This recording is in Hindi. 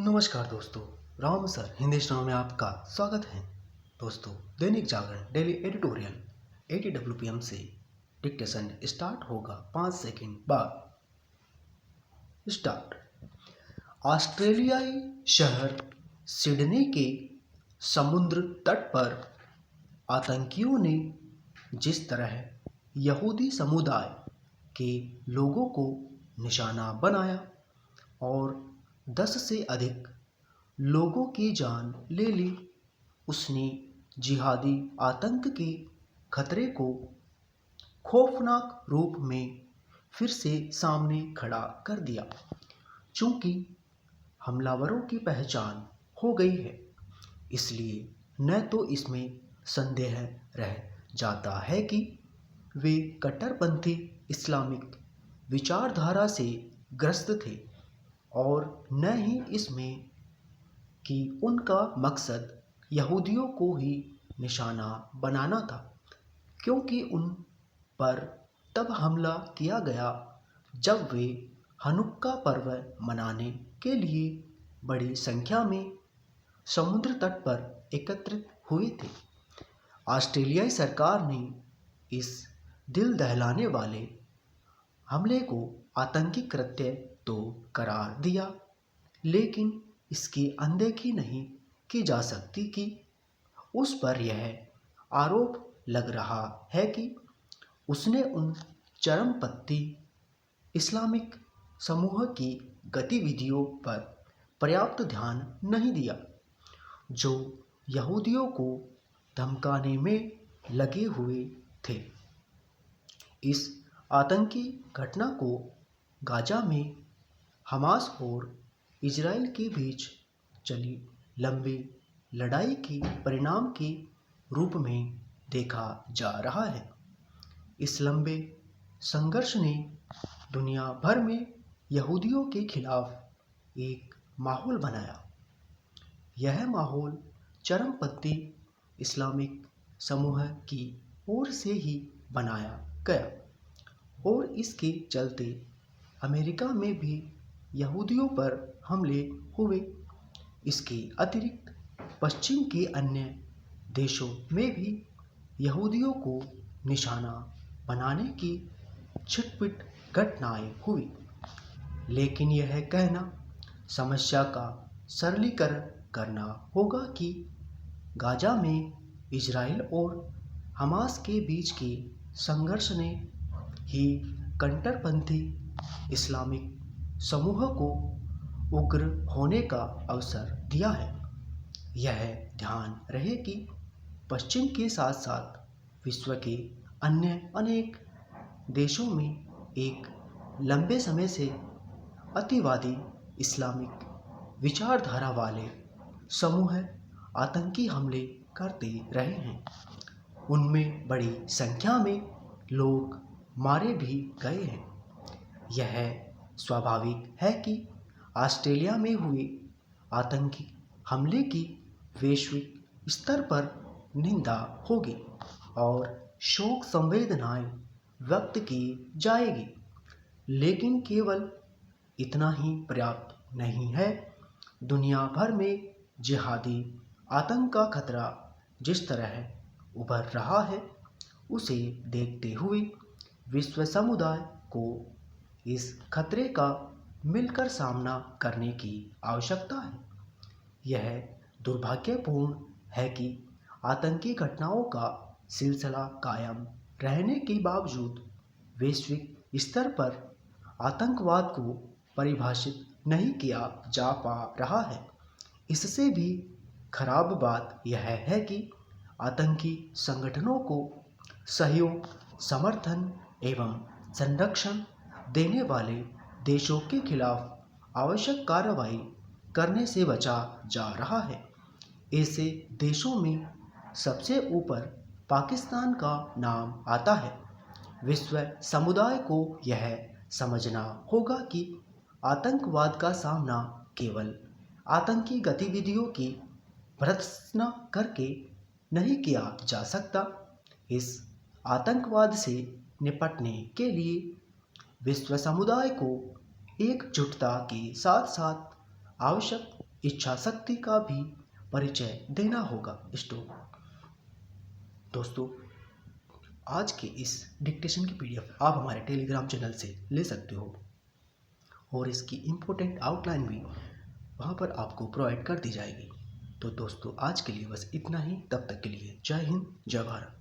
नमस्कार दोस्तों, राम सर हिंदी चैनल में आपका स्वागत है। दोस्तों, Dainik Jagran daily editorial ATWPM से डिक्टेशन स्टार्ट होगा 5 सेकंड बाद। स्टार्ट। ऑस्ट्रेलियाई शहर सिडनी के समुद्र तट पर आतंकियों ने जिस तरह यहूदी समुदाय के लोगों को निशाना बनाया और 10 से अधिक लोगों की जान ले ली, उसने जिहादी आतंक के खतरे को खौफनाक रूप में फिर से सामने खड़ा कर दिया। चूंकि हमलावरों की पहचान हो गई है, इसलिए न तो इसमें संदेह रह जाता है कि वे कट्टरपंथी इस्लामिक विचारधारा से ग्रस्त थे और न ही इसमें कि उनका मकसद यहूदियों को ही निशाना बनाना था, क्योंकि उन पर तब हमला किया गया जब वे हनुक्का पर्व मनाने के लिए बड़ी संख्या में समुद्र तट पर एकत्रित हुए थे। ऑस्ट्रेलियाई सरकार ने इस दिल दहलाने वाले हमले को आतंकी कृत्य तो करार दिया, लेकिन इसकी अनदेखी नहीं की जा सकती कि उस पर यह आरोप लग रहा है कि उसने उन चरमपंथी इस्लामिक समूह की गतिविधियों पर पर्याप्त ध्यान नहीं दिया, जो यहूदियों को धमकाने में लगे हुए थे। इस आतंकी घटना को गाजा में हमास और इजराइल के बीच चली लंबी लड़ाई के परिणाम के रूप में देखा जा रहा है। इस लंबे संघर्ष ने दुनिया भर में यहूदियों के खिलाफ एक माहौल बनाया। यह माहौल चरमपंथी इस्लामिक समूह की ओर से ही बनाया गया और इसके चलते अमेरिका में भी यहूदियों पर हमले हुए। इसके अतिरिक्त पश्चिम के अन्य देशों में भी यहूदियों को निशाना बनाने की छिटपुट घटनाएं हुई, लेकिन यह कहना समस्या का सरलीकरण करना होगा कि गाजा में इजराइल और हमास के बीच के संघर्ष ने ही कट्टरपंथी इस्लामिक समूह को उग्र होने का अवसर दिया है। यह ध्यान रहे कि पश्चिम के साथ साथ विश्व के अन्य अनेक देशों में एक लंबे समय से अतिवादी इस्लामिक विचारधारा वाले समूह आतंकी हमले करते रहे हैं। उनमें बड़ी संख्या में लोग मारे भी गए हैं। यह स्वाभाविक है कि ऑस्ट्रेलिया में हुए आतंकी हमले की वैश्विक स्तर पर निंदा होगी और शोक संवेदनाएं व्यक्त की जाएगी, लेकिन केवल इतना ही पर्याप्त नहीं है। दुनिया भर में जिहादी आतंक का खतरा जिस तरह उभर रहा है, उसे देखते हुए विश्व समुदाय को इस खतरे का मिलकर सामना करने की आवश्यकता है। यह दुर्भाग्यपूर्ण है कि आतंकी घटनाओं का सिलसिला कायम रहने के बावजूद वैश्विक स्तर पर आतंकवाद को परिभाषित नहीं किया जा पा रहा है। इससे भी खराब बात यह है कि आतंकी संगठनों को सहयोग, समर्थन एवं संरक्षण देने वाले देशों के खिलाफ आवश्यक कार्रवाई करने से बचा जा रहा है। ऐसे देशों में सबसे ऊपर पाकिस्तान का नाम आता है। विश्व समुदाय को यह समझना होगा कि आतंकवाद का सामना केवल आतंकी गतिविधियों की भर्त्सना करके नहीं किया जा सकता। इस आतंकवाद से निपटने के लिए विश्व समुदाय को एकजुटता के साथ साथ आवश्यक इच्छा शक्ति का भी परिचय देना होगा। स्टॉप। दोस्तों, आज के इस डिक्टेशन की पीडीएफ आप हमारे टेलीग्राम चैनल से ले सकते हो और इसकी इम्पोर्टेंट आउटलाइन भी वहाँ पर आपको प्रोवाइड कर दी जाएगी। तो दोस्तों, आज के लिए बस इतना ही। तब तक के लिए जय हिंद, जय भारत।